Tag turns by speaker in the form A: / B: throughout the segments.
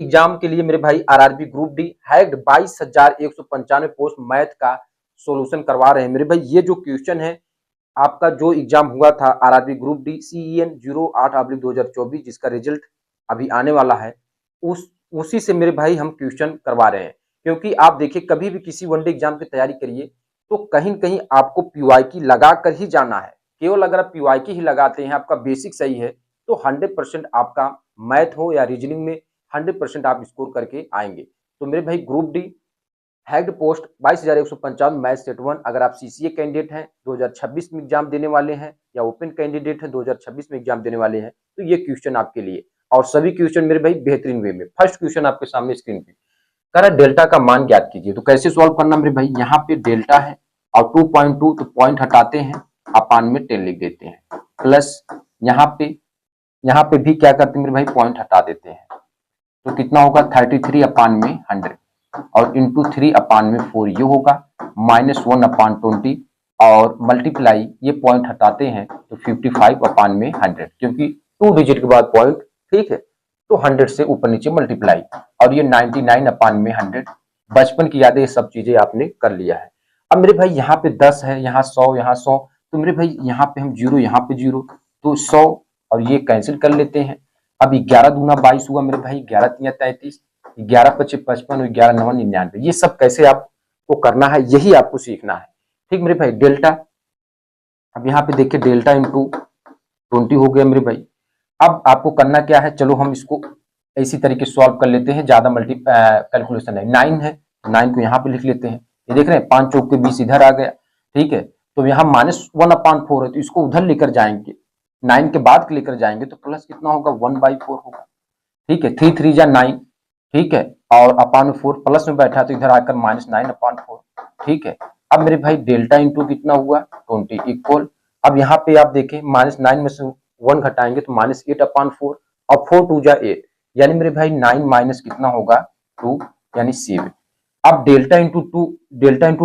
A: Exam के लिए मेरे भाई RRB group D hacked 22,195 post math का सॉल्यूशन करवा रहे हैं मेरे भाई। ये जो क्वेश्चन है आपका जो एग्जाम हुआ था आरआरबी ग्रुप डी CEN 08/2024 जिसका रिजल्ट अभी आने वाला है, उसी से मेरे भाई हम क्वेश्चन करवा रहे हैं। क्योंकि आप देखिए कभी भी किसी वनडे एग्जाम की तैयारी करिए तो कहीं न कहीं आपको पीवाईक्यू लगा कर ही जाना है। केवल अगर आप पीवाईक्यू ही लगाते हैं, आपका बेसिक सही है तो 100% आपका मैथ हो या रीजनिंग में 100% आप स्कोर करके आएंगे। तो मेरे भाई group D hacked post 22,155 math set 1। अगर आप CCA कैंडिडेट हैं, 2026 में एग्जाम देने वाले हैं या ओपन कैंडिडेट हैं 2026 में एग्जाम देने वाले हैं, तो ये क्वेश्चन आपके लिए। और सभी क्वेश्चन मेरे भाई बेहतरीन वे में। फर्स्ट क्वेश्चन आपके सामने स्क्रीन पे कह रहा है डेल्टा का मान ज्ञात कीजिए। तो कैसे सॉल्व करना मेरे भाई, यहाँ पे डेल्टा है और 2.2 तो पॉइंट हटाते हैं, अपान में 10 लिख देते हैं, प्लस यहाँ पे भी क्या करते हैं मेरे भाई, पॉइंट हटा देते हैं। तो कितना होगा 33 अपान में 100 और इंटू 3 अपान में 4 ये होगा, -1 अपान 20 और मल्टीप्लाई ये पॉइंट हटाते हैं तो 55 अपान में 100, क्योंकि 2 डिजिट के बाद पॉइंट, ठीक है, तो 100 से ऊपर नीचे मल्टीप्लाई, और ये 99 अपान में 100। बचपन की यादें ये सब चीजें आपने कर लिया है। अब मेरे भाई यहाँ पे 10 है, यहाँ 100, यहाँ 100, तो मेरे भाई यहाँ पे हम 0, यहाँ पे 0, तो 100 और ये कैंसिल कर लेते हैं। अब 11 दूना 22 हुआ मेरे भाई, 11 तिया 33, 11 पचे 55 और 11 नवा 99। ये सब कैसे आपको करना है यही आपको सीखना है, ठीक मेरे भाई। डेल्टा, अब यहाँ पे देखिए डेल्टा इंटू 20 हो गया मेरे भाई। अब आपको करना क्या है, चलो हम इसको इसी तरीके सॉल्व कर लेते हैं, ज्यादा कैलकुलेशन है। 9 है, 9 को यहाँ पे लिख लेते हैं। ये देख रहे हैं 5 चौक के 20 इधर आ गया, ठीक है। तो यहाँ -1 अपान 4 है तो इसको उधर लेकर जाएंगे, 9 के बाद लेकर जाएंगे तो प्लस कितना होगा 1/4 होगा, ठीक है। 3 3 जा 9, ठीक है, और अपान 4 प्लस में बैठा तो इधर आकर -9 अपान 4, ठीक है। अब मेरे भाई डेल्टा इंटू कितना हुआ 20 इक्वल, अब यहाँ पे आप देखें -9 में से 1 घटाएंगे तो -8 अपान 4 और 4 2 जा 8, यानी मेरे भाई 9 माइनस कितना होगा 2 यानी 7। अब डेल्टा इंटू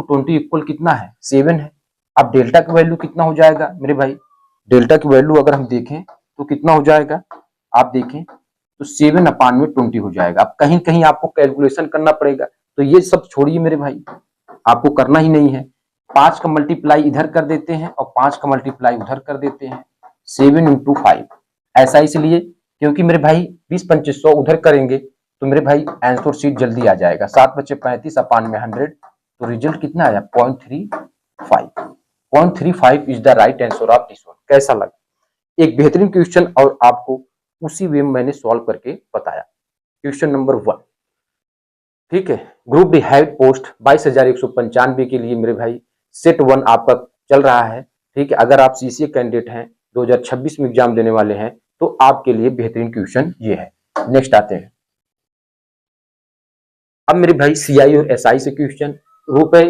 A: 20 इक्वल कितना है 7 है। अब डेल्टा की वैल्यू कितना हो जाएगा मेरे भाई, डेल्टा की वैल्यू अगर हम देखें तो कितना हो जाएगा, आप देखें तो 7 अपान में 20 हो जाएगा। अब कहीं कहीं आपको कैलकुलेशन करना पड़ेगा, तो ये सब छोड़िए मेरे भाई, आपको करना ही नहीं है। 5 का मल्टीप्लाई इधर कर देते हैं और 5 का मल्टीप्लाई उधर कर देते हैं, 7 इंटू 5। ऐसा इसलिए क्योंकि मेरे भाई 20 25 100 उधर करेंगे तो मेरे भाई आंसर शीट जल्दी आ जाएगा। 7 बचे 35 अपान में 100, तो रिजल्ट कितना आया 0.35। 0.35 is the right answer of this one. कैसा लगा, एक बेहतरीन क्वेश्चन और आपको उसी वे में मैंने सॉल्व करके बताया। क्वेश्चन नंबर 1, ठीक है। ग्रुप डी हैड पोस्ट 22,195 के लिए मेरे भाई सेट 1 आपका चल रहा है, ठीक है। अगर आप CCA कैंडिडेट हैं 2026 में एग्जाम देने वाले हैं तो आपके लिए बेहतरीन क्वेश्चन ये है। नेक्स्ट आते हैं अब मेरे भाई CI और SI से क्वेश्चन। रुपए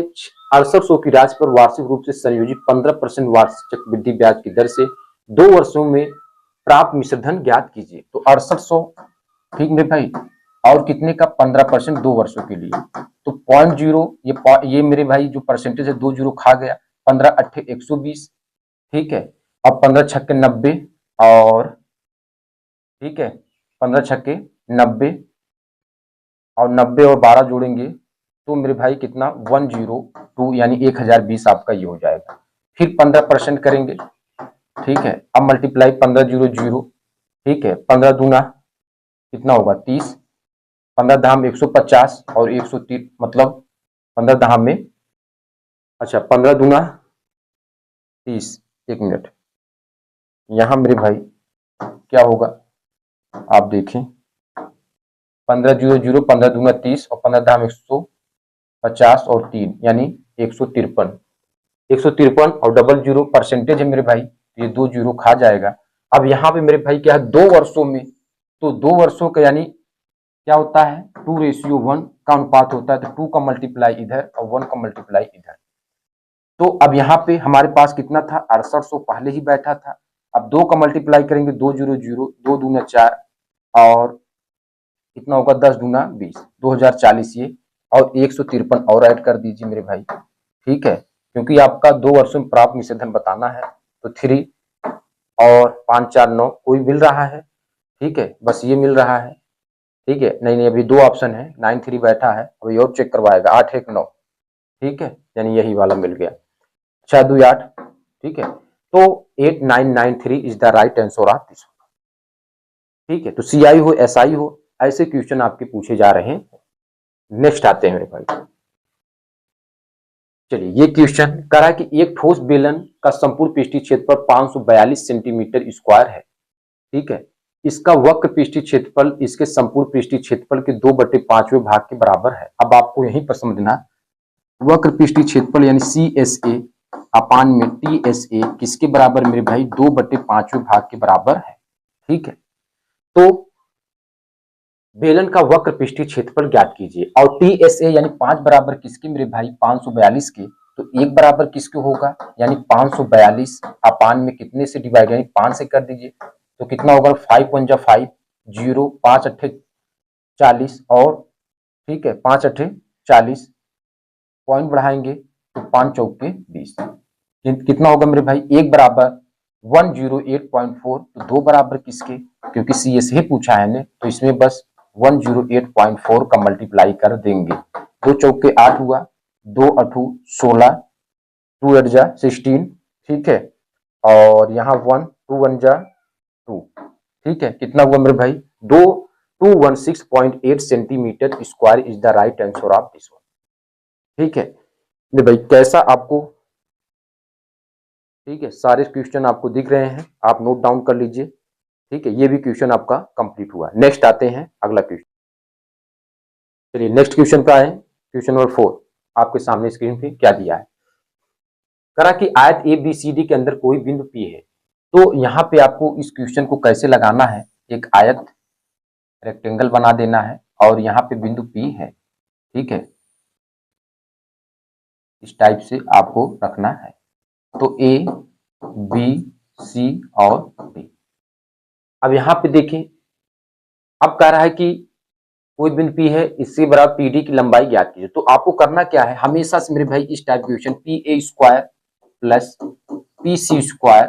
A: 6800 की राशि पर वार्षिक रूप से संयोजित 15% वार्षिक चक्रवृद्धि ब्याज की दर से 2 वर्षों में प्राप्त मिश्रधन ज्ञात कीजिए। तो 6800, ठीक मेरे भाई, और कितने का 15% 2 वर्षों के लिए, तो 0.0 ये मेरे भाई जो परसेंटेज है 2 जीरो खा गया, 15 8 120, ठीक है। अब 15 छक्के 90 और, ठीक है, 15 छक्के 90 और 90 और 12 जोड़ेंगे तो मेरे भाई कितना 102 यानी 1020 आपका ये हो जाएगा। फिर 15% करेंगे, ठीक है। अब मल्टीप्लाई 15 0 0, ठीक है, 15 दूना कितना होगा 30, 15 धाम 150 और 130 मतलब 15 धाम में, अच्छा 15 दूना 30, 1 मिनट, यहां मेरे भाई क्या होगा आप देखें 15 0 0, 15 दूना 30 और 15 धाम 150 और 3 यानी 153, 153 और डबल जीरो परसेंटेज है मेरे भाई, ये 2 जीरो खा जाएगा। अब यहाँ पे मेरे भाई क्या है 2 वर्षों में, तो 2 वर्षों का यानी क्या होता है 2:1 का अनुपात होता है, तो 2 का मल्टीप्लाई इधर और 1 का मल्टीप्लाई इधर। तो अब यहाँ पे हमारे पास कितना था 6800 पहले ही बैठा था, अब 2 का मल्टीप्लाई करेंगे 2 0 0, 2 दूना 4 और कितना होगा 10 दूना 20, 2040 ये, और 153 और ऐड कर दीजिए मेरे भाई, ठीक है। क्योंकि आपका 2 वर्षों में प्राप्त मिश्रधन बताना है तो 3 और 5 4 9 कोई मिल रहा है, ठीक है, बस ये मिल रहा है। ठीक है, नहीं अभी 2 ऑप्शन है, 93 बैठा है, अभी और चेक करवाएगा, 8 1 9, ठीक है, यानी यही वाला मिल गया, 6 2 8, ठीक है, तो 8993 is the right answer of this. ठीक है, तो CI हो SI हो, ऐसे क्वेश्चन आपके पूछे जा रहे हैं। नेक्स्ट आते हैं मेरे भाई, चलिए ये क्वेश्चन कह रहा है कि एक ठोस बेलन का संपूर्ण पृष्ठीय क्षेत्रफल 542 सेंटीमीटर स्क्वायर है, ठीक है, इसका वक्र पृष्ठीय क्षेत्रफल इसके संपूर्ण पृष्ठीय क्षेत्रफल के 2/5वें भाग के बराबर है। अब आपको यहीं पर समझना, वक्र पृष्ठीय क्षेत्रफल यानी CSA अपान में TSA किसके बराबर मेरे भाई, 2/5वें भाग के बराबर है। ठीक है, तो बेलन का वक्र पृष्ठीय क्षेत्रफल ज्ञात कीजिए और TSA यानी 5 बराबर किसके मेरे भाई, 542 के, तो 1 बराबर किसके होगा, यानी 542 अपान में कितने से डिवाइड, यानी 5 से कर दीजिए, तो कितना होगा, 5 1 जा 5, 0 5 8 40 और, ठीक है, 5 8 40, पॉइंट बढ़ाएंगे तो 5 चौके 20, कितना होगा मेरे भाई, 1 बराबर 108.4, तो 2 बराबर किसके, क्योंकि CSA पूछा है ने, तो इसमें बस 108.4 का मल्टीप्लाई कर देंगे, 2 चौके 8 हुआ, 2 अठू 16, 2 8 जा 16, ठीक है, और यहाँ 1 2 1 जा 2, ठीक है, कितना हुआ मेरे भाई, 216.8 centimetre square is the right answer of this one. ठीक है मेरे भाई, कैसा आपको, ठीक है, सारे क्वेश्चन आपको दिख रहे हैं, आप नोट डाउन कर लीजिए। ठीक है, ये भी क्वेश्चन आपका कंप्लीट हुआ। नेक्स्ट आते हैं अगला क्वेश्चन, चलिए नेक्स्ट क्वेश्चन पे आए, क्वेश्चन नंबर 4 आपके सामने स्क्रीन पे क्या दिया है, करा कि आयत ABCD के अंदर कोई बिंदु P है, तो यहाँ पे आपको इस क्वेश्चन को कैसे लगाना है, एक आयत रेक्टेंगल बना देना है और यहाँ पे बिंदु P है, ठीक है, इस टाइप से आपको रखना है, तो A B C और D। अब यहाँ पे देखें, अब कह रहा है कि कोई बिंदु P है, इससे बराबर PD की लंबाई ज्ञात कीजिए, तो आपको करना क्या है, हमेशा से मेरे भाई इस type question PA square plus PC square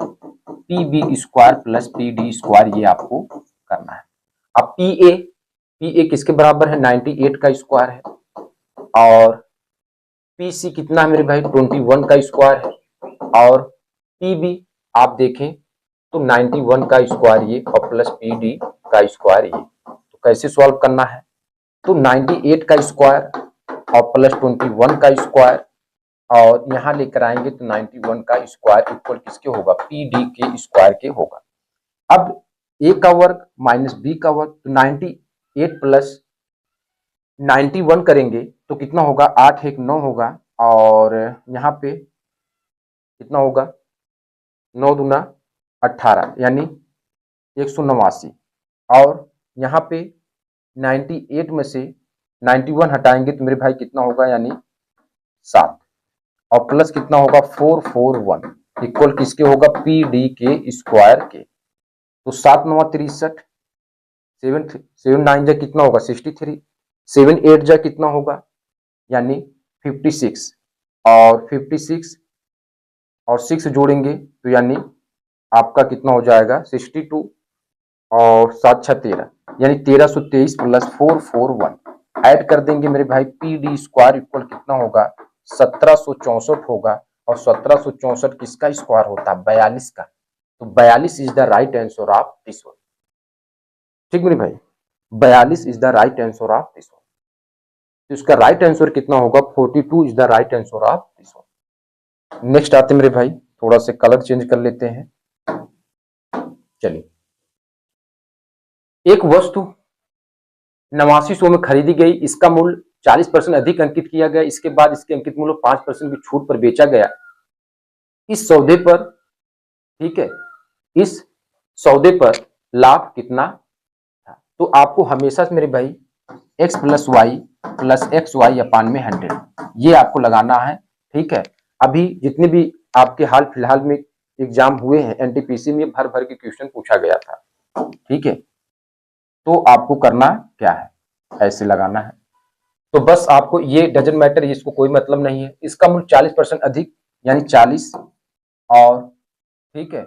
A: PB square plus PD square, ये आपको करना है। अब PA किसके बराबर है, 98 का स्क्वायर है, और PC कितना है मेरे भाई, 21 का स्क्वायर है, और PB आप देखें तो 91 का स्क्वायर ये, और प्लस PD का स्क्वायर ये, तो कैसे सॉल्व करना है, तो 98 का स्क्वायर और प्लस 21 का स्क्वायर, और यहाँ लेकर आएंगे तो 91 का स्क्वायर इक्वल किसके होगा, PD के स्क्वायर के होगा। अब A का वर्ग माइनस B का वर्ग, तो 98 प्लस 91 करेंगे तो कितना होगा, 8 1 9 होगा, और यहाँ पे कितना होगा, 9 दूना 18 यानी 189, और यहाँ पे 98 में से 91 हटाएंगे तो मेरे भाई कितना होगा, यानी 7, और प्लस कितना होगा 441 इक्वल किसके होगा, PD के स्क्वायर के, तो 7 9 63, 7 9 जा कितना होगा 63, 7 8 जा कितना होगा, यानी 56, और 56 और 6 जोड़ेंगे तो यानी आपका कितना हो जाएगा 62, और 7 6 13, यानी 1323 प्लस 441 ऐड कर देंगे मेरे भाई, PD स्क्वायर इक्वल कितना होगा 1764 होगा, और 1764 किसका स्क्वायर होता है, 42 का, तो 42 is the right answer of this one. ठीक मेरे भाई, 42 is the right answer of this one, तो इसका राइट आंसर कितना होगा, 42 is the right answer of this one. Next आते मेरे भाई, थोड़ा से कलर चेंज कर लेते हैं, चलिए, एक वस्तु 8900 में खरीदी गई, इसका मूल्य 40% अधिक अंकित किया गया, इसके बाद इसके अंकित मूल्य 5% की छूट पर बेचा गया, इस सौदे पर, ठीक है, इस सौदे पर लाभ कितना था, तो आपको हमेशा से मेरे भाई x plus Y plus X Y upon में 100 ये आपको लगाना है। ठीक है, अभी जितने भी आपके हाल फिलहाल में एग्जाम हुए हैं NTPC में भर भर के क्वेश्चन पूछा गया था। ठीक है, तो आपको करना क्या है, ऐसे लगाना है, तो बस आपको ये डजंट मैटर, इसको कोई मतलब नहीं है, इसका मूल्य 40% अधिक यानी 40, और ठीक है,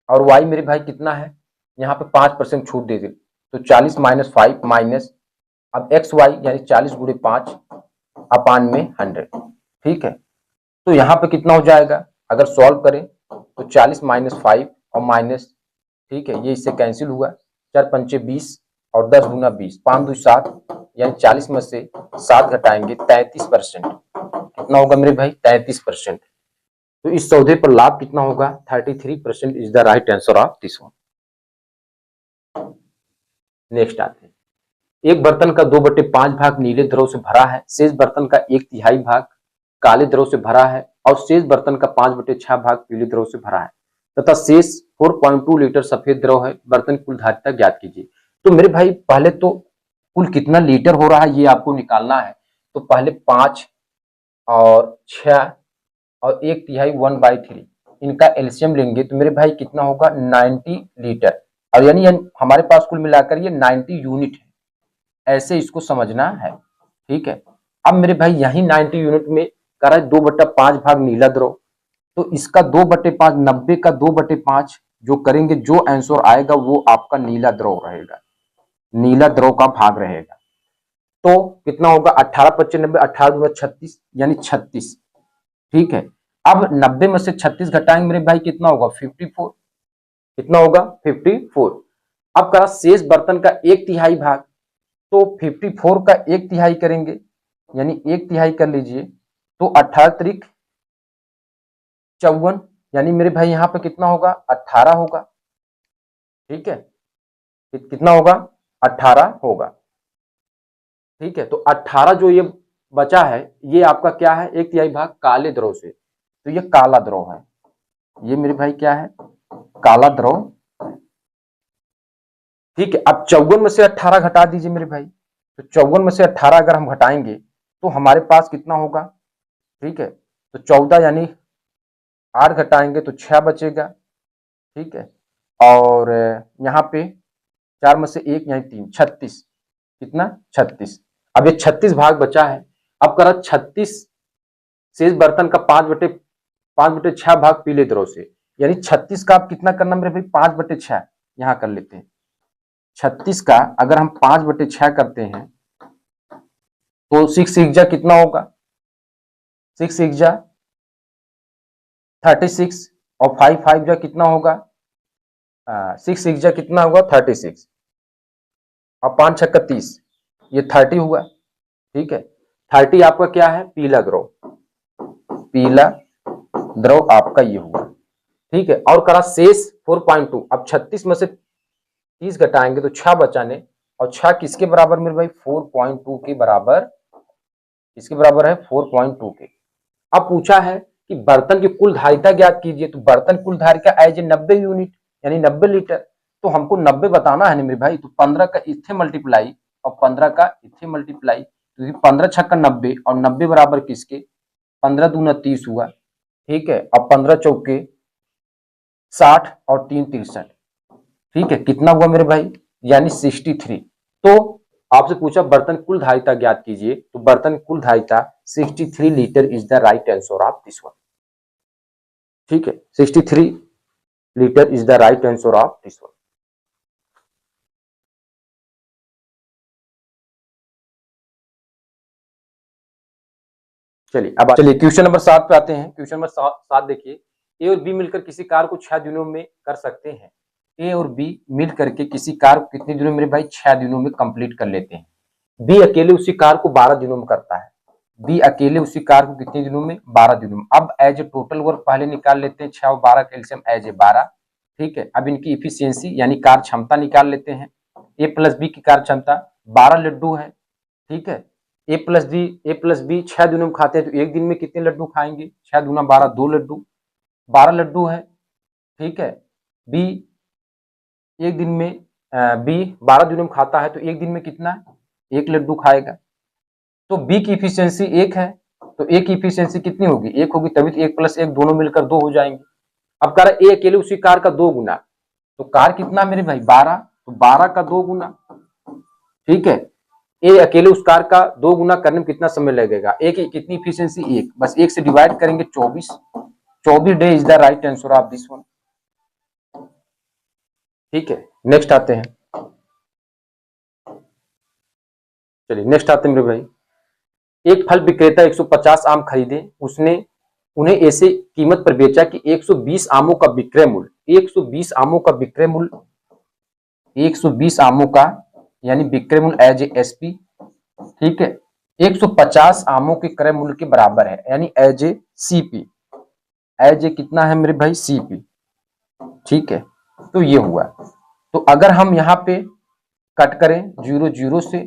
A: और y मेरे भाई कितना है, यहाँ पे 5% छूट दे दी, तो 40 माइनस 5 माइनस, अब एक्स वाई यानी 40 गुणे 5 अपान में 100, ठीक है। तो यहाँ पे कितना हो जाएगा, अगर सॉल्व करें तो 40 माइनस 5 और माइनस, ठीक है, ये इससे कैंसिल हुआ, 4 पंचे 20 और 10 गुना 20, 5 2 7, यानी 40 में से 7 घटाएंगे 33%, कितना होगा मेरे भाई 33%। तो इस सौदे पर लाभ कितना होगा 33% is the right answer of this one. Next आते हैं, एक बर्तन का 2/5 भाग नीले द्रव से भरा है, शेष बर्तन का 1/3 भाग काले द्रव से भरा है और शेष बर्तन का 5/6 भाग पीले द्रव से भरा है तथा शेष 4.2 लीटर सफेद द्रव है, बर्तन की कुल धारिता ज्ञात कीजिए। तो मेरे भाई पहले तो कुल कितना लीटर हो रहा है ये आपको निकालना है। तो पहले 5 और 6 और 1/3 1/3 इनका एलसीएम लेंगे तो मेरे भाई कितना होगा 90 लीटर, और यानी हमारे पास कुल मिलाकर ये 90 यूनिट है, ऐसे इसको समझना है, ठीक है। अब मेरे भाई यही 90 यूनिट में कर 2/5 भाग नीला द्रव, तो इसका 2/5 90 का 2/5 जो करेंगे, जो आंसर आएगा वो आपका नीला द्रव रहेगा, नीला द्रव का भाग रहेगा। तो कितना होगा 18 25 90 18 गुना 36 यानी 36, ठीक है। अब 90 में से 36 घटाएंगे मेरे भाई कितना होगा 54, कितना होगा 54। अब करा शेष बर्तन का 1/3 भाग, तो 54 का 1/3 करेंगे यानी 1/3 कर लीजिए, तो 18 त्रिक 54, यानी मेरे भाई यहाँ पे कितना होगा 18 होगा, ठीक है, कितना होगा 18 होगा, ठीक है। तो 18 जो ये बचा है ये आपका क्या है 1/3 भाग काले द्रव से, तो ये काला द्रव है, ये मेरे भाई क्या है काला द्रव, ठीक है। अब 54 में से 18 घटा दीजिए मेरे भाई, तो 54 में से 18 अगर हम घटाएंगे तो हमारे पास कितना होगा, ठीक है। तो 14 यानी 8 घटाएंगे तो 6 बचेगा, ठीक है। और यहाँ पे 4 में से 1 यानी 3 36, कितना 36। अब ये 36 भाग बचा है, अब करा 36 शेष बर्तन का 5/6 भाग पीले द्रव से, यानी 36 का आप कितना करना मेरे भाई 5/6 यहाँ कर लेते हैं। 36 का अगर हम 5/6 करते हैं तो 6 6 कितना होगा 6 6 36 और 5 5 कितना होगा 6 6 कितना होगा 36 और 5 6 30, ये 30 हुआ, ठीक है। 30 आपका क्या है पीला द्रव, पीला द्रव आपका ये हुआ, ठीक है। और करा शेष 4.2, अब 36 में से 30 घटाएंगे तो 6 बचाने, और 6 किसके बराबर मेरे भाई 4.2 के बराबर, किसके बराबर है 4.2 के। अब पूछा है कि बर्तन की कुल धारिता ज्ञात कीजिए, तो बर्तन कुल धारिता एज 90 यूनिट यानी 90 लीटर, तो हमको 90 बताना है ना मेरे भाई, तो 15 का इथे मल्टीप्लाई और 15 का इथे मल्टीप्लाई, तो 15 छक्का 90 और 90 बराबर किसके 15 दूना 30 हुआ, ठीक है। अब 15 चौके 60 और 3 63, ठीक है, कितना हुआ मेरे भाई यानी 63। तो आपसे पूछा बर्तन कुल धारिता ज्ञात कीजिए, तो बर्तन कुल धारिता 63 litre is the right answer of this one, ठीक है, 63 litre is the right answer of this one. चलिए अब चलिए क्वेश्चन नंबर 7 पे आते हैं। क्वेश्चन नंबर 7 देखिए, ए और बी मिलकर किसी कार्य को 6 दिनों में कर सकते हैं। ए और बी मिल करके किसी कार्य को कितने दिनों में मेरे भाई 6 दिनों में कंप्लीट कर लेते हैं। बी अकेले उसी कार्य को 12 दिनों में करता है, बी अकेले उसी कार्य को कितने दिनों में 12 दिनों में। अब एज ए टोटल वर्क पहले निकाल लेते हैं, 6 और 12 का एलसीएम एज ए 12, ठीक है। अब इनकी इफिशियंसी यानी कार्य क्षमता निकाल लेते हैं। ए प्लस बी की कार्य क्षमता 12 लड्डू है, ठीक है। ए प्लस बी 6 दिनों में खाते हैं, तो एक दिन में कितने लड्डू खाएंगे 6 दूना 12 2 लड्डू, 12 लड्डू है, ठीक है। बी एक दिन में बी 12 दिनों में खाता है, तो एक दिन में कितना 1 लड्डू खाएगा। तो बी की इफिशियंसी 1 है, तो ए की इफिशियंसी कितनी होगी 1 होगी, तभी तो 1 प्लस 1 दोनों मिलकर 2 हो जाएंगे। अब कह रहा है ए अकेले उसी कार का 2 गुना, तो कार कितना मेरे भाई 12, तो 12 का 2 गुना, ठीक है। ए अकेले उस कार का 2 गुना करने में कितना समय लगेगा, ए की कितनी इफिशियंसी 1, बस 1 से डिवाइड करेंगे 24 day is the right answer of this one, ठीक है। नेक्स्ट आते हैं, चलिए नेक्स्ट आते हैं मेरे भाई। एक फल विक्रेता 150 आम खरीदे, उसने उन्हें ऐसे कीमत पर बेचा कि 120 आमों का विक्रय मूल्य, 120 आमों का विक्रय मूल्य, 120 आमों का यानी विक्रय मूल्य एज ए एसपी, ठीक है, 150 आमों के क्रय मूल्य के बराबर है यानी एज ए सीपी, एज ए कितना है मेरे भाई सीपी, ठीक है। तो ये हुआ। तो अगर हम यहाँ पे कट करें 0 0 से,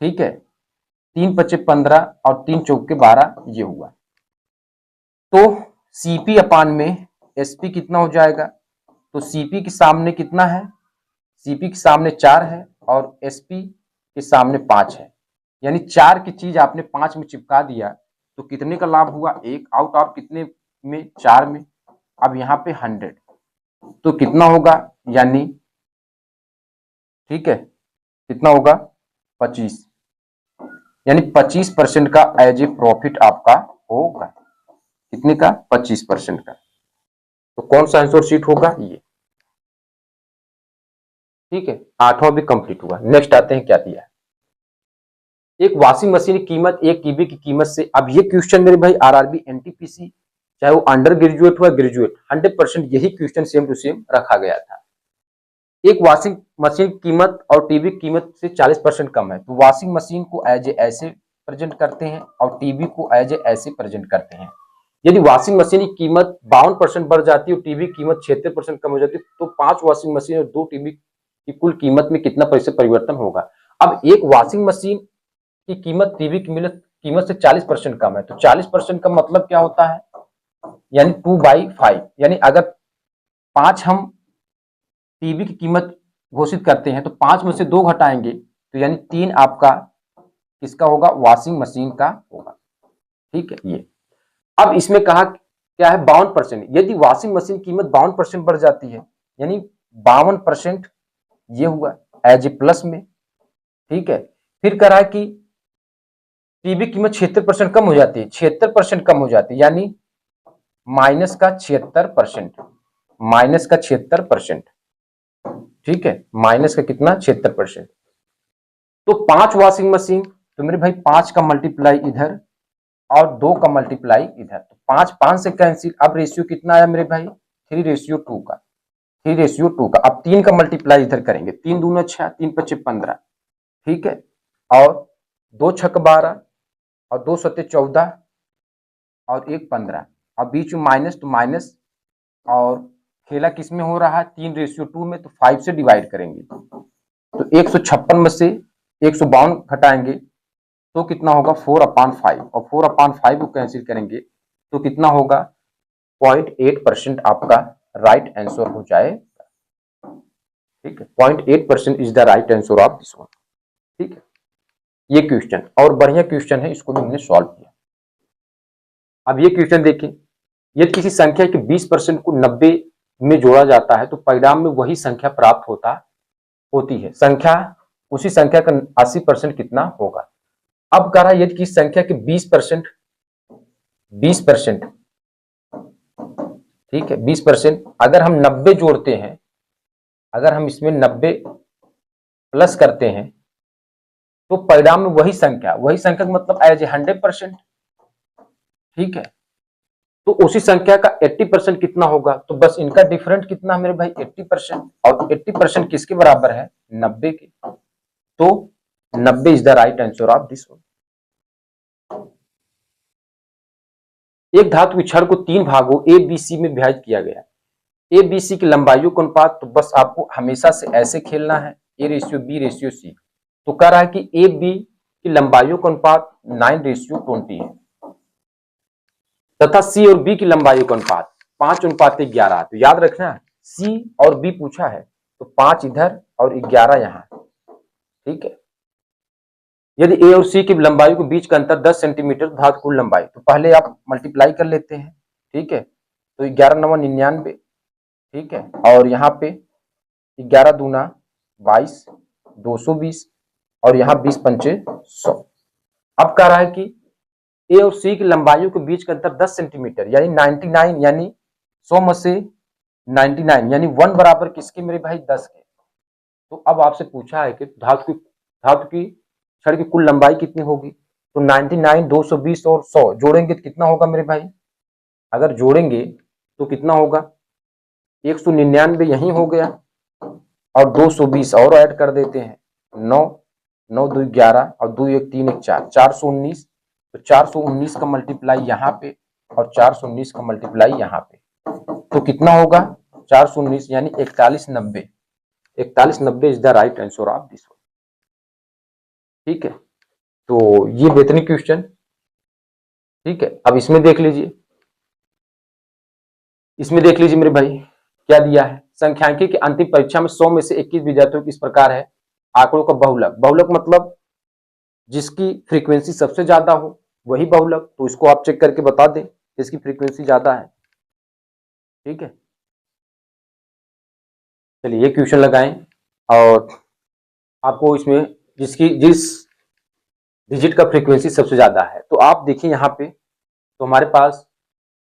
A: ठीक है, 3 पचे 15 और 3 चौके 12, ये हुआ। तो सीपी अपान में एसपी कितना हो जाएगा, तो सीपी के सामने कितना है, सीपी के सामने 4 है और एसपी के सामने 5 है, यानी 4 की चीज आपने 5 में चिपका दिया तो कितने का लाभ हुआ, 1 आउट ऑफ कितने में, 4 में। अब यहाँ पे 100 तो कितना होगा, यानी ठीक है कितना होगा 25, यानी 25% का एज ए प्रॉफिट आपका होगा। कितने का, 25% का। तो कौन सा आंसर शीट होगा, ये, ठीक है। 8वां भी कंप्लीट हुआ। नेक्स्ट आते हैं क्या दिया है। एक वॉशिंग मशीन की कीमत 1 टीबी की कीमत से, अब ये क्वेश्चन मेरे भाई आरआरबी एनटीपीसी चाहे वो अंडर ग्रेजुएट हुआ ग्रेजुएट, 100% यही क्वेश्चन सेम टू सेम रखा गया था। एक वॉशिंग मशीन की कीमत और टीवी की कीमत से 40% कम है, तो वॉशिंग मशीन को एज ए ऐसे प्रेजेंट करते हैं और टीवी को एज ए ऐसे प्रेजेंट करते हैं। यदि वॉशिंग मशीन की कीमत 52% बढ़ जाती है और टीवी की कीमत 76% कम हो जाती है, तो 5 वॉशिंग मशीन और 2 टीवी की कुल कीमत में कितना प्रतिशत परिवर्तन होगा। अब एक वॉशिंग मशीन की कीमत टीवी की कीमत से 40% कम है, तो 40% का मतलब क्या होता है, यानी 2/5, यानी अगर 5 हम टीवी की कीमत घोषित करते हैं तो 5 में से 2 घटाएंगे तो यानी 3 आपका किसका होगा, वॉशिंग मशीन का होगा, ठीक है। ये अब इसमें कहा क्या है 52%, यदि वॉशिंग मशीन कीमत 52% बढ़ जाती है यानी 52% ये हुआ एज ए प्लस में, ठीक है। फिर कह रहा है कि टीवी कीमत 76% कम हो जाती है, 76% कम हो जाती है यानी माइनस का 76%, माइनस का 76%, ठीक है, माइनस का कितना 76%। तो 5 वॉशिंग मशीन, तो मेरे भाई 5 का मल्टीप्लाई इधर और 2 का मल्टीप्लाई इधर, तो 5 से कैंसिल। अब रेशियो कितना आया मेरे भाई 3:2 का, 3:2 का। अब 3 का मल्टीप्लाई इधर करेंगे, 3 दूना 6, 3 पचे 15, ठीक है, और 2 छक 12 और 2 सत्ते 14 और 1 15 और बीच में माइनस, तो माइनस, और खेला किस में हो रहा है 3:2 में, तो 5 से डिवाइड करेंगे तो 156 में से 152 घटाएंगे तो कितना होगा 4/5, और 4/5 को कैंसिल करेंगे तो कितना होगा 0.8% आपका राइट आंसर हो जाएगा, ठीक है। 0.8% is the right answer of this one, ठीक है। ये क्वेश्चन और बढ़िया क्वेश्चन है, इसको भी हमने सॉल्व किया। अब ये क्वेश्चन देखें, यदि किसी संख्या के 20% को 90 में जोड़ा जाता है तो परिणाम में वही संख्या प्राप्त होती है, संख्या उसी संख्या का 80% कितना होगा। अब कह रहा है यदि किसी संख्या के 20%, 20%, ठीक है, 20%, अगर हम 90 जोड़ते हैं, अगर हम इसमें 90 प्लस करते हैं तो परिणाम में वही संख्या का मतलब एज ए 100%, ठीक है। तो उसी संख्या का 80% कितना होगा, तो बस इनका डिफरेंट कितना मेरे भाई 80%, और 80% किसके बराबर है 90 के, तो 90 is the right answer of this one. एक धातु के छड़ को 3 भागों ए बी सी में विभाजित किया गया, ए बी सी की लंबाइयों का अनुपात, तो बस आपको हमेशा से ऐसे खेलना है A/B/C। तो कह रहा है कि ए बी की लंबाइयों का अनुपात 9:20 है तथा सी और बी की लंबाइयों का अनुपात 5:11। तो याद रखना सी और बी पूछा है तो 5 इधर और 11 यहाँ, ठीक है। यदि ए और सी की लंबाई के बीच का अंतर 10 सेंटीमीटर धातु कुल लंबाई, तो पहले आप मल्टीप्लाई कर लेते हैं, ठीक है। तो 11 9 99, ठीक है, और यहाँ पे 11 दूना 22, 220, और यहाँ 20 पंचे 100। अब कह रहा है कि ए और सी की लंबाइयों के बीच का अंतर 10 सेंटीमीटर यानी 99, यानी 100 में से 99 यानी 1 बराबर किसके मेरे भाई 10 के। तो अब आपसे पूछा है कि धातु की छड़ की कुल लंबाई कितनी होगी? तो 99, 220 और 100 जोड़ेंगे तो कितना होगा मेरे भाई? अगर जोड़ेंगे तो कितना होगा? 199 यही हो गया और 220 और ऐड कर देते हैं, 9, 9 2 11 और 2 1 3 1 4, 419। तो 419 का मल्टीप्लाई यहाँ पे और 419 का मल्टीप्लाई यहाँ पे, तो कितना होगा? 419 यानी 4190। 4190 is the right answer of this one. ठीक है, तो ये बेहतरीन क्वेश्चन। ठीक है, अब इसमें देख लीजिए, इसमें देख लीजिए मेरे भाई क्या दिया है। संख्यांकी की अंतिम परीक्षा में 100 में से 21 विद्यार्थियों की इस प्रकार है। आंकड़ों का बहुलक, बहुलक मतलब जिसकी फ्रीक्वेंसी सबसे ज्यादा हो वही बहुलक, तो इसको आप चेक करके बता दें जिसकी फ्रीक्वेंसी ज्यादा है। ठीक है, चलिए ये क्वेश्चन लगाएं और आपको इसमें जिस डिजिट का फ्रीक्वेंसी सबसे ज्यादा है, तो आप देखिए यहाँ पे, तो हमारे पास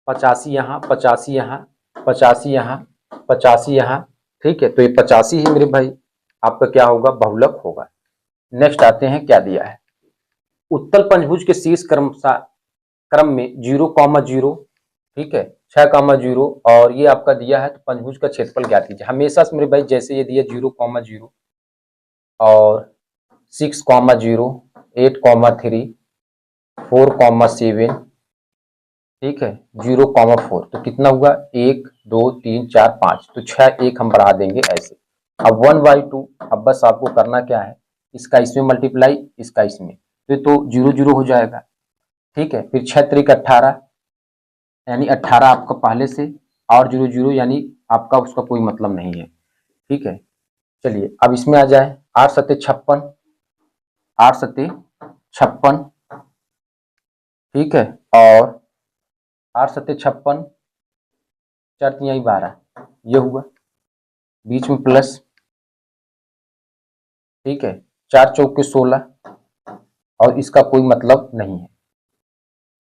A: 85 यहाँ, 85 यहाँ, 85 यहाँ, 85 यहाँ। ठीक है, तो ये 85 ही मेरे भाई आपका क्या होगा? बहुलक होगा। नेक्स्ट आते हैं, क्या दिया है? उत्तल पंचभुज के शीर्ष क्रम में 0,0, ठीक है, 6,0 और ये आपका दिया है, तो पंचभुज का क्षेत्रफल ज्ञात कीजिए। हमेशा से मेरे भाई जैसे ये दिया 0,0 और 6,0, 8,3, 4,7, ठीक है, 0,4, तो कितना हुआ? 1 2 3 4 5, तो 6 1 हम बढ़ा देंगे ऐसे। अब 1/2, अब बस आपको करना क्या है, इसका इसमें मल्टीप्लाई, इसका इसमें, तो 0 0 हो जाएगा। ठीक है, फिर 6 3 18 यानी 18 आपका पहले से, और 0 0 यानी आपका उसका कोई मतलब नहीं है। ठीक है, चलिए अब इसमें आ जाए, 8 7 56, 8 7 56, ठीक है, और 8 7 56, 4 3 12, ये हुआ, बीच में प्लस, ठीक है, 4 चौके 16 और इसका कोई मतलब नहीं है,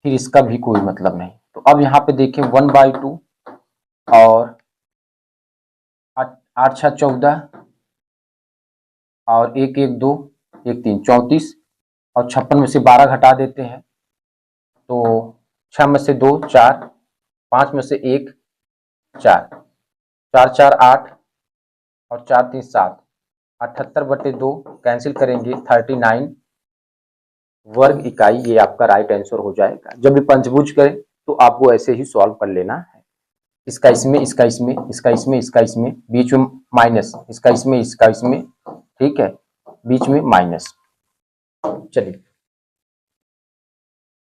A: फिर इसका भी कोई मतलब नहीं। तो अब यहाँ पे देखें 1/2 और 8 6 14 और 1 1 2 1 3 34 और 56 में से 12 घटा देते हैं, तो 6 में से 2 4, 5 में से 1 4, 4 4 8 और 4 3 7, 78/2 कैंसिल करेंगे 39 वर्ग इकाई, ये आपका राइट आंसर हो जाएगा। जब भी पंचभुज करें तो आपको ऐसे ही सॉल्व कर लेना है, इसका इसमें, इसका इसमें, इसका इसमें, इसका इसमें, बीच में माइनस, इसका इसमें, इसका इसमें, ठीक है, बीच में माइनस। चलिए,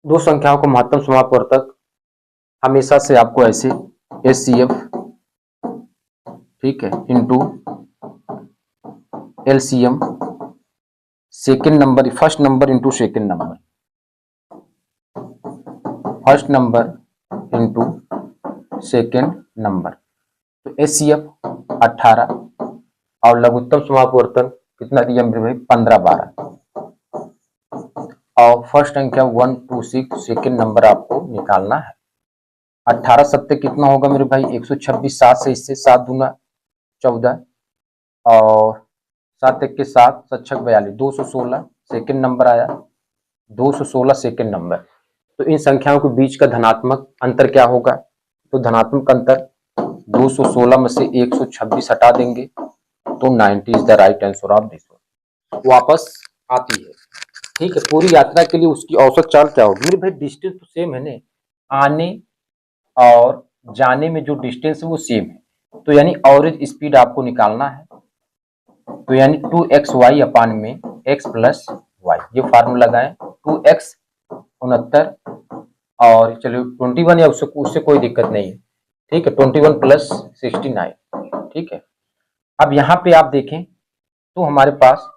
A: दो संख्याओं को महत्तम समापवर्तक हमेशा से आपको ऐसे HCF, ठीक है, into LCM, second number, first number into second number, first number into second number, तो HCF 18 और लघुत्तम समापवर्तन कितना दिया मेरे भाई? 15 12, और फर्स्ट अंक 126, सेकेंड नंबर आपको निकालना है। 18 7 कितना होगा मेरे भाई? 126, 7 से इससे 7 दूना 14 और 7 1 के 7, 7 6 42, 216 सेकेंड नंबर आया, 216 सेकेंड नंबर। तो इन संख्याओं के बीच का धनात्मक अंतर क्या होगा? तो धनात्मक अंतर 216 में से 126 हटा देंगे, तो 90 is the right answer of this one. वापस आती है, ठीक है, पूरी यात्रा के लिए उसकी औसत चाल क्या होगी मेरे भाई? डिस्टेंस तो सेम है ने, आने और जाने में जो डिस्टेंस है वो सेम है, तो यानी एवरेज स्पीड आपको निकालना है, तो यानी 2xy अपान में x प्लस वाई, ये फार्मूला लगाएं, 2x 69 और चलिए 21 या उससे कोई दिक्कत नहीं है, ठीक है, 21 प्लस 69, ठीक है। अब यहाँ पे आप देखें तो हमारे पास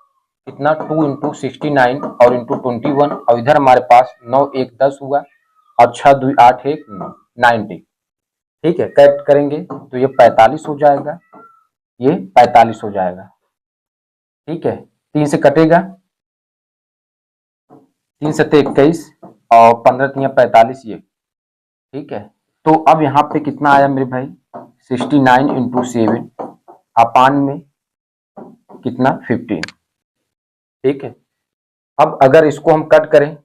A: कितना 2 इंटू 69 और इंटू 21 और इधर हमारे पास 9 1 10 हुआ और 6 2 8 1 90, ठीक है, कैट करेंगे तो ये 45 हो जाएगा, ये 45 हो जाएगा, ठीक है, 3 से कटेगा, 3 7 21 और 15 3 45, ये ठीक है। तो अब यहाँ पे कितना आया मेरे भाई? 69 इंटू 7 अपान में कितना 15, ठीक है। अब अगर इसको हम कट करें,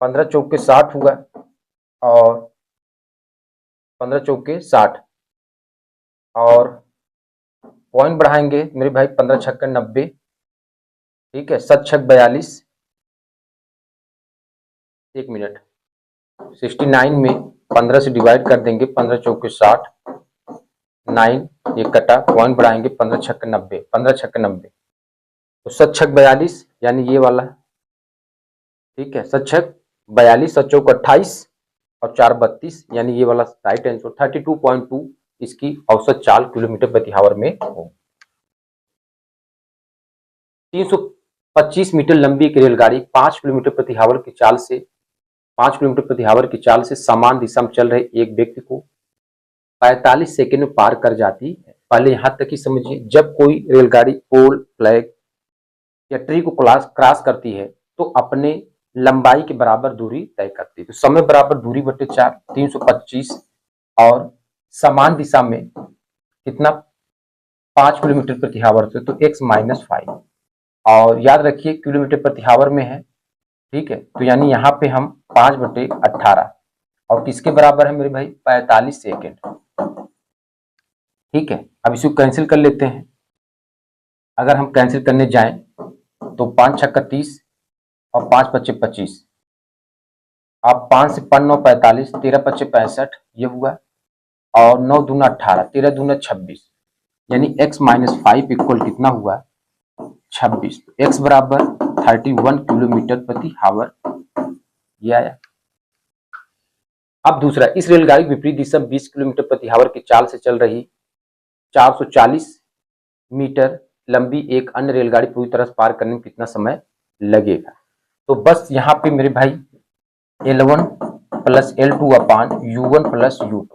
A: 15 चौके 60 हुआ और 15 चौके 60 और पॉइंट बढ़ाएंगे मेरे भाई, 15 छक्के 90, ठीक है, 7 छक 42, 1 मिनट, 69 में 15 से डिवाइड कर देंगे, 15 चौके 60, 9 ये कटा, पॉइंट बढ़ाएंगे, 15 छक्के 90, 15 छक्के 90 तो 7 छक 42 यानी ये वाला, ठीक है, 7 छक 42, 7 चौक 28 और 4 32 यानी ये वाला राइट आंसर 32.2 इसकी औसत चाल किलोमीटर प्रति आवर में हो। 325 मीटर लंबी एक रेलगाड़ी 5 किलोमीटर प्रति आवर की चाल से 5 किलोमीटर प्रति आवर की चाल से समान दिशा में चल रहे एक व्यक्ति को 45 सेकंड में पार कर जाती है। पहले यहां तक ही समझिए, जब कोई रेलगाड़ी पोल, फ्लैग या ट्री को क्रॉस करती है तो अपने लंबाई के बराबर दूरी तय करती है। तो समय बराबर दूरी बटे 4, 325 और समान दिशा में कितना 5 किलोमीटर प्रति आवर से, तो x - 5 और याद रखिए किलोमीटर प्रति आवर में है, ठीक है, तो यानी यहाँ पे हम 5/18 और किसके बराबर है मेरे भाई 45 सेकेंड, ठीक है। अब इसको कैंसिल कर लेते हैं। अगर हम कैंसिल करने जाएं तो 5 छक्का 30 और 5 पच्चे 25, अब 5 से 5 9 45, 13 पच्चे 65 ये हुआ और 9 दूना 18, 13 दूना 26 यानी x - 5 इक्वल कितना हुआ 26। x बराबर 31 किलोमीटर प्रति आवर ये आया। अब दूसरा, इस रेलगाड़ी की विपरीत दिशा 20 किलोमीटर प्रति आवर की चाल से चल रही 440 मीटर लंबी एक अन्य रेलगाड़ी पूरी तरह से पार करने में कितना समय लगेगा। तो बस यहाँ पे मेरे भाई L1 प्लस L2 अपान U1 प्लस U2,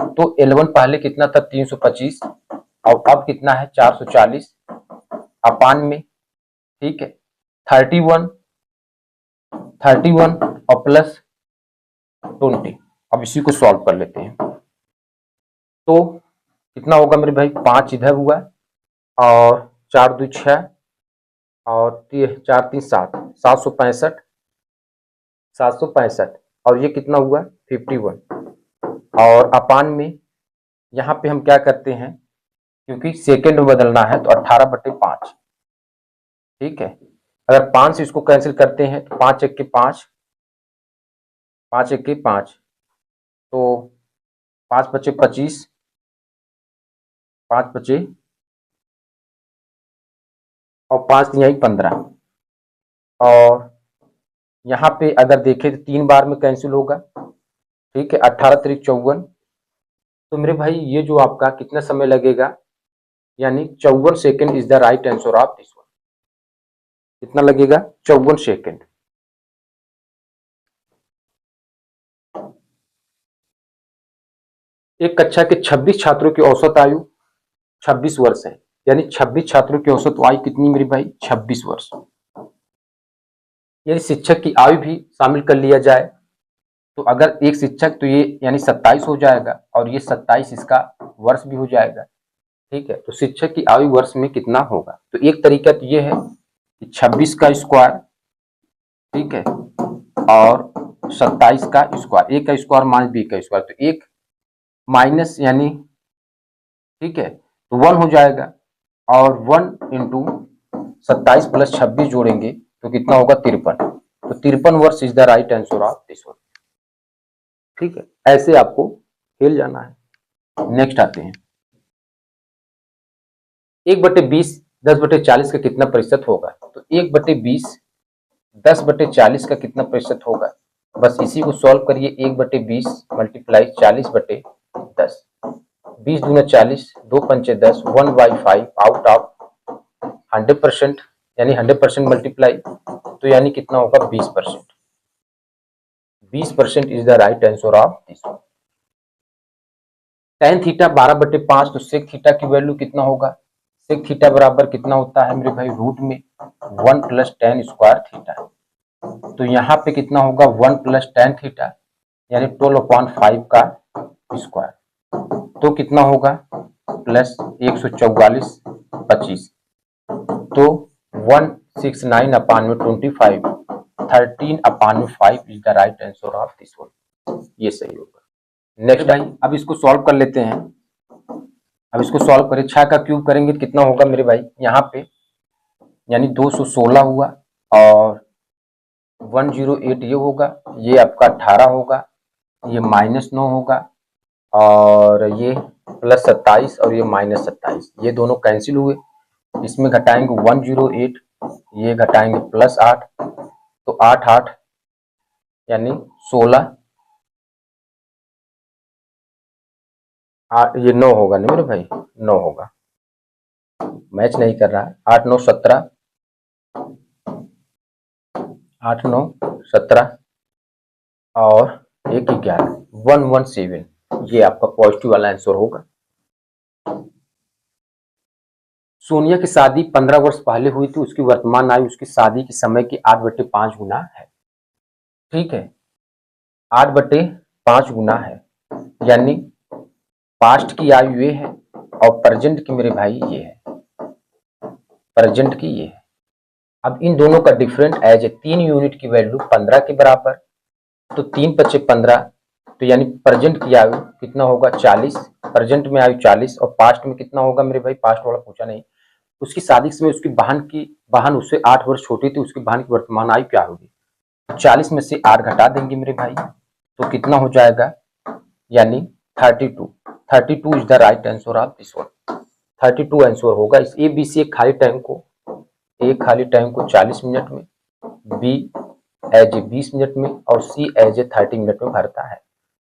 A: तो L1 पहले कितना था 325 और अब कितना है 440 अपान में, ठीक है, 31 और प्लस 20। अब इसी को सॉल्व कर लेते हैं तो कितना होगा मेरे भाई 5 इधर हुआ और 4 2 6 और 4 3 7, 765 और ये कितना हुआ 51 और अपान में यहाँ पे हम क्या करते हैं, क्योंकि सेकेंड में बदलना है तो 18/5, ठीक है। अगर 5 से इसको कैंसिल करते हैं तो 5 1 के 5, 5 1 के 5 तो 5 बचे 25, 5 बचे और 5 तिहाई 15 और यहाँ पे अगर देखें तो 3 बार में कैंसिल होगा, ठीक है, 18 3 54, तो मेरे भाई ये जो आपका कितना समय लगेगा यानी 54 second is the right answer of this one. कितना लगेगा 54 सेकेंड। एक कक्षा के 26 छात्रों की औसत आयु 26 वर्ष है, यानी 26 छात्रों की औसत आयु कितनी मेरे भाई 26 वर्ष। यदि शिक्षक की आयु भी शामिल कर लिया जाए तो अगर एक शिक्षक तो ये यानी 27 हो जाएगा और ये 27 इसका वर्ष भी हो जाएगा, ठीक है। तो शिक्षक की आयु वर्ष में कितना होगा, तो एक तरीका तो ये है कि 26 का स्क्वायर, ठीक है, और 27 का स्क्वायर, a का स्क्वायर माइनस b का स्क्वायर, तो एक माइनस यानी, ठीक है, तो 1 हो जाएगा और 1 इंटू 27 प्लस 26 जोड़ेंगे तो कितना होगा 53, तो 53 वर्ष is the right answer of this one, ठीक है। ऐसे आपको खेल जाना है। नेक्स्ट आते हैं 1/20 10/40 का कितना प्रतिशत होगा, तो 1/20 10/40 का कितना प्रतिशत होगा, बस इसी को सॉल्व करिए। 1/20 मल्टीप्लाई 40/10, 20 दूना 40, 2 पंचे 10, 1/5 आउट ऑफ 100% यानी 100% मल्टीप्लाई, तो यानी कितना होगा 20%। 20% is the right answer of this one. tan theta 12/5, तो sec थीटा की वैल्यू कितना होगा, sec थीटा बराबर कितना होता है मेरे भाई रूट में 1 प्लस tan स्क्वायर थीटा, तो यहाँ पे कितना होगा 1 प्लस tan थीटा यानी 12/5 का स्क्वायर, तो कितना होगा प्लस 144/25, तो 1 69 अपान में 25, 13 अपान में 5 is the right answer of this one. ये सही होगा। नेक्स्ट भाई अब इसको सॉल्व कर लेते हैं। अब इसको सॉल्व करें, 6 का क्यूब करेंगे तो कितना होगा मेरे भाई यहाँ पे, यानी 216 हुआ और 108 ये होगा, ये आपका 18 होगा, ये -9 होगा और ये +27 और ये -27, ये दोनों कैंसिल हुए। इसमें घटाएंगे 108, ये घटाएंगे +8 तो 8 8 यानी 16, ये 9 होगा नहीं मेरे भाई, 9 होगा, मैच नहीं कर रहा है। 8 9 17, 8 9 17 और 1 11, 117, ये आपका पॉजिटिव वाला आंसर होगा। सोनिया की शादी 15 वर्ष पहले हुई थी, उसकी वर्तमान आयु उसकी शादी के समय की 8/5 गुना है। ठीक है, 8/5 गुना है, यानी पास्ट की आयु ये है और प्रेजेंट की मेरे भाई ये है, प्रेजेंट की ये है। अब इन दोनों का डिफरेंट एज ए 3 यूनिट की वैल्यू 15 के बराबर, तो 3 × 5 = 15, तो यानी प्रेजेंट की आयु कितना होगा 40, प्रेजेंट में आयु 40 और पास्ट में कितना होगा मेरे भाई, पास्ट वाला पूछा नहीं। उसकी शादी के समय उसकी बहन उससे 8 वर्ष छोटी थी, उसकी बहन की वर्तमान आयु क्या होगी, 40 में से 8 घटा देंगे मेरे भाई, तो कितना हो जाएगा, यानी 32। 32 is the right answer of this one, 32 answer होगा। इस ए बी सी एक खाली टाइम को 40 मिनट में, बी एज ए 20 मिनट में और सी एज ए 30 मिनट में भरता है,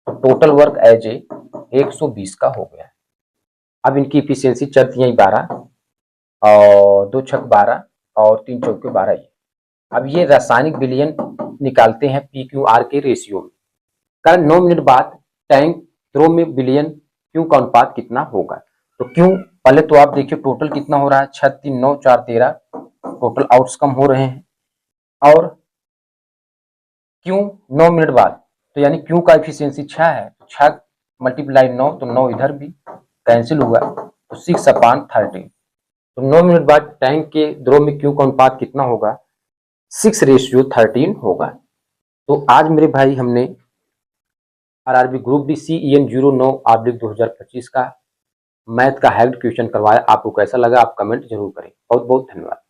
A: तो टोटल वर्क एज ए 120 का हो गया। अब इनकी इफिशियंसी चलती है 12 और 2 छक 12 और 3 चौके 12 ये। अब ये रासायनिक विलयन निकालते हैं पी क्यू आर के रेशियो में। कारण 9 मिनट बाद टैंक थ्रो में विलयन क्यू का अनुपात कितना होगा, तो क्यू पहले तो आप देखिए टोटल कितना हो रहा है, 6 3 9 4 13, टोटल आउट्स कम हो रहे हैं, और क्यू 9 मिनट बाद, तो यानी क्यू का एफिशिएंसी 6 है, 6 × 9 तो 9 इधर भी कैंसिल हुआ, तो 6/13, तो 9 मिनट बाद टैंक के द्रव में क्यू का अनुपात कितना होगा, 6:13 होगा। तो आज मेरे भाई हमने आरआरबी ग्रुप डी CEN 09/2025 का मैथ का हैक्ड क्वेश्चन करवाया। आपको कैसा लगा आप कमेंट जरूर करें। बहुत बहुत धन्यवाद।